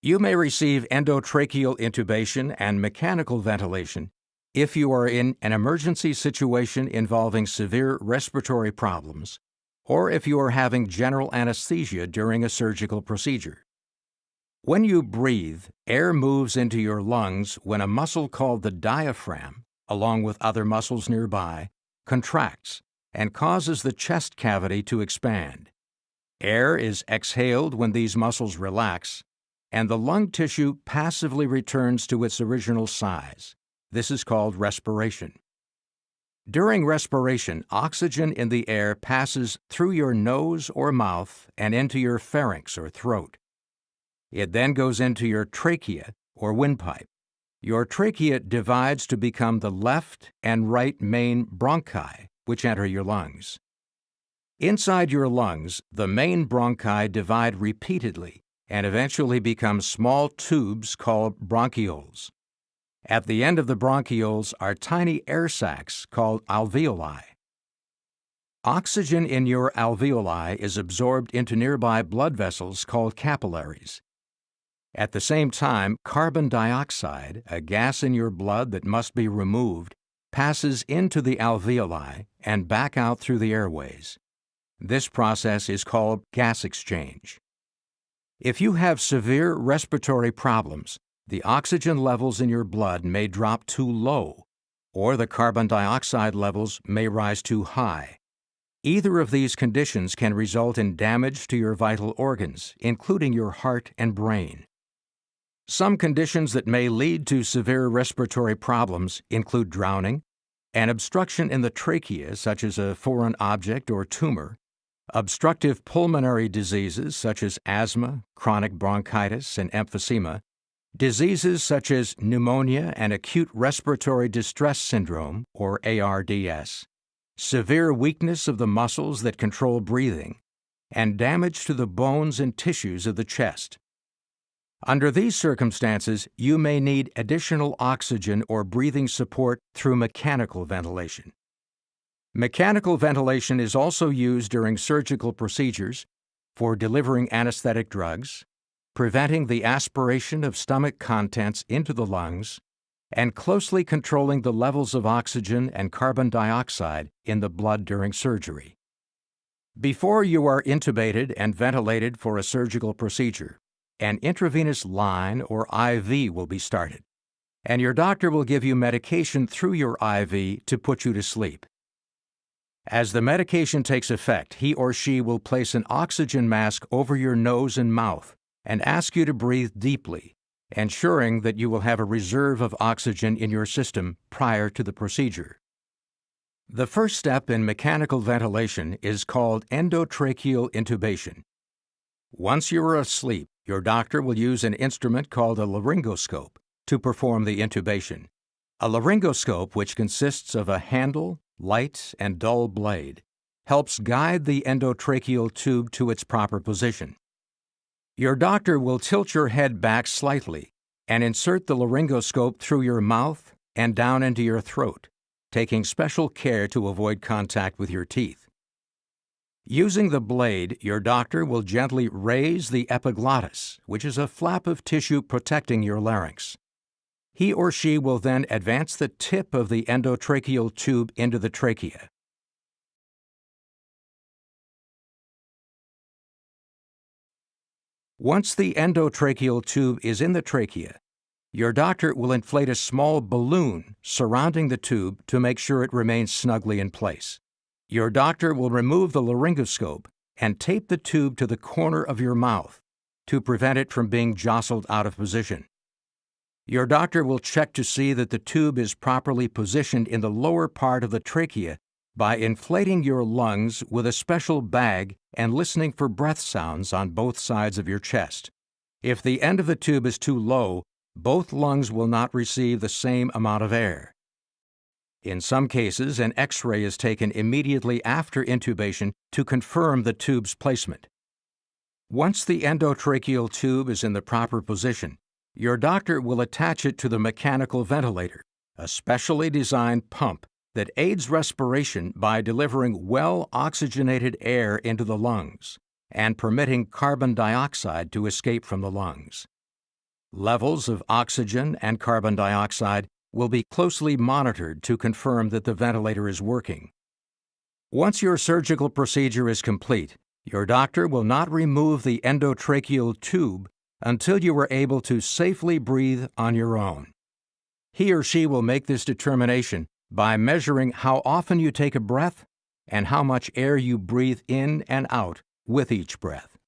You may receive endotracheal intubation and mechanical ventilation if you are in an emergency situation involving severe respiratory problems, or if you are having general anesthesia during a surgical procedure. When you breathe, air moves into your lungs when a muscle called the diaphragm, along with other muscles nearby, contracts and causes the chest cavity to expand. Air is exhaled when these muscles relax, and the lung tissue passively returns to its original size. This is called respiration. During respiration, oxygen in the air passes through your nose or mouth and into your pharynx or throat. It then goes into your trachea or windpipe. Your trachea divides to become the left and right main bronchi, which enter your lungs. Inside your lungs, the main bronchi divide repeatedly and eventually become small tubes called bronchioles. At the end of the bronchioles are tiny air sacs called alveoli. Oxygen in your alveoli is absorbed into nearby blood vessels called capillaries. At the same time, carbon dioxide, a gas in your blood that must be removed, passes into the alveoli and back out through the airways. This process is called gas exchange. If you have severe respiratory problems, the oxygen levels in your blood may drop too low, or the carbon dioxide levels may rise too high. Either of these conditions can result in damage to your vital organs, including your heart and brain. Some conditions that may lead to severe respiratory problems include drowning, an obstruction in the trachea such as a foreign object or tumor, obstructive pulmonary diseases such as asthma, chronic bronchitis, and emphysema, diseases such as pneumonia and acute respiratory distress syndrome, or ARDS, severe weakness of the muscles that control breathing, and damage to the bones and tissues of the chest. Under these circumstances, you may need additional oxygen or breathing support through mechanical ventilation. Mechanical ventilation is also used during surgical procedures, for delivering anesthetic drugs, preventing the aspiration of stomach contents into the lungs, and closely controlling the levels of oxygen and carbon dioxide in the blood during surgery. Before you are intubated and ventilated for a surgical procedure, an intravenous line or IV will be started, and your doctor will give you medication through your IV to put you to sleep. As the medication takes effect, he or she will place an oxygen mask over your nose and mouth and ask you to breathe deeply, ensuring that you will have a reserve of oxygen in your system prior to the procedure. The first step in mechanical ventilation is called endotracheal intubation. Once you are asleep, your doctor will use an instrument called a laryngoscope to perform the intubation. A laryngoscope, which consists of a handle, light, and dull blade, helps guide the endotracheal tube to its proper position. Your doctor will tilt your head back slightly and insert the laryngoscope through your mouth and down into your throat, taking special care to avoid contact with your teeth. Using the blade, your doctor will gently raise the epiglottis, which is a flap of tissue protecting your larynx. He or she will then advance the tip of the endotracheal tube into the trachea. Once the endotracheal tube is in the trachea, your doctor will inflate a small balloon surrounding the tube to make sure it remains snugly in place. Your doctor will remove the laryngoscope and tape the tube to the corner of your mouth to prevent it from being jostled out of position. Your doctor will check to see that the tube is properly positioned in the lower part of the trachea by inflating your lungs with a special bag and listening for breath sounds on both sides of your chest. If the end of the tube is too low, both lungs will not receive the same amount of air. In some cases, an X-ray is taken immediately after intubation to confirm the tube's placement. Once the endotracheal tube is in the proper position, your doctor will attach it to the mechanical ventilator, a specially designed pump that aids respiration by delivering well-oxygenated air into the lungs and permitting carbon dioxide to escape from the lungs. Levels of oxygen and carbon dioxide will be closely monitored to confirm that the ventilator is working. Once your surgical procedure is complete, your doctor will not remove the endotracheal tube until you are able to safely breathe on your own. He or she will make this determination by measuring how often you take a breath and how much air you breathe in and out with each breath.